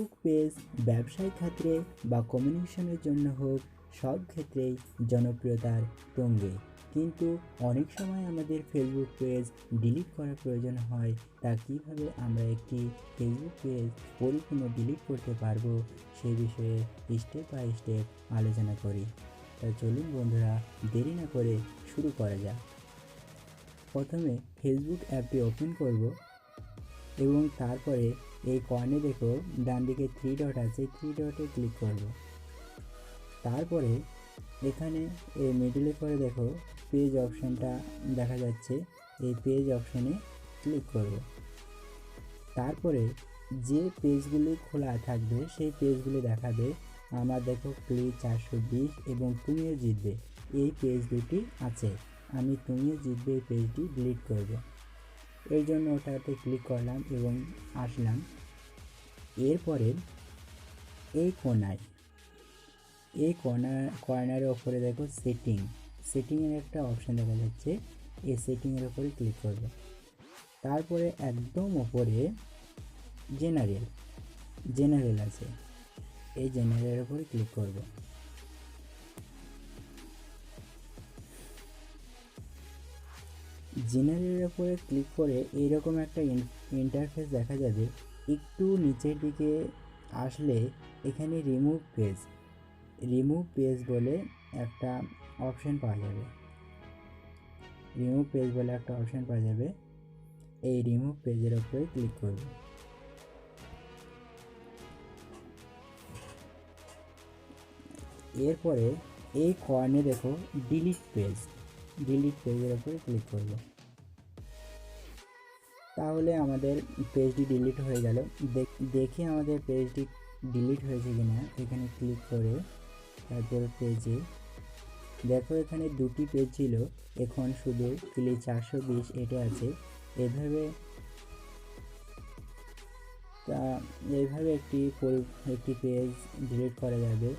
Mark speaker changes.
Speaker 1: Facebook page ব্যবসায়িক ক্ষেত্রে বা কমিউনিকেশনের জন্য হোক, সব ক্ষেত্রেই জনপ্রিয়তার তুঙ্গে। কিন্তু অনেক সময় আমাদের ফেসবুক পেজ ডিলিট করার প্রয়োজন হয়। তা কীভাবে আমরা একটি ফেসবুক পেজ পরিপূর্ণ ডিলিট করতে পারবো, সে বিষয়ে স্টেপ বাই স্টেপ আলোচনা করি। তাই চলুন বন্ধুরা, দেরি না করে শুরু করা যাক। প্রথমে ফেসবুক অ্যাপটি ওপেন করব এবং তারপরে এই কর্নে দেখো ডান দিকে 3 ডট আছে, 3 ডটে ক্লিক করব। তারপরে এখানে এই মিডলে করে দেখো পেজ অপশানটা দেখা যাচ্ছে, এই পেজ অপশানে ক্লিক করব। তারপরে যে পেজগুলি খোলা থাকবে সেই পেজগুলি দেখাবে। আমার দেখো ক্লিক 420 এবং তুমিও জিতবে এই পেজ দুটি আছে। আমি তুমিও জিতবে এই পেজটি ডিলিট করব। এর জন্য ওটাতে ক্লিক করলাম এবং আসলাম। এরপরে এই কর্নারের ওপরে দেখো সেটিংয়ের একটা অপশান দেখা যাচ্ছে, এই সেটিংয়ের ওপরে ক্লিক করব। তারপরে একদম ওপরে জেনারেল আছে, এই জেনারেলের ওপরে ক্লিক করব। জেনারেলের ওপরে ক্লিক করে এইরকম একটা ইন্টারফেস দেখা যাবে। একটু নিচের দিকে আসলে এখানে রিমুভ পেজ বলে একটা অপশান পাওয়া যাবে। এই রিমুভ পেজের ওপরে ক্লিক করব। এরপরে এই কর্নে দেখো ডিলিট পেজের ওপরে ক্লিক করব। তাহলে আমাদের পেজটি ডিলিট হয়ে গেল। দেখি আমাদের পেজটি ডিলিট হয়েছে কিনা। এখানে ক্লিক করে তারপর পেজে দেখো এখানে দুটি পেজ ছিল, এখন শুধু ক্লিক 420 এটা আছে। এইভাবে একটি পেজ ডিলিট করা যাবে।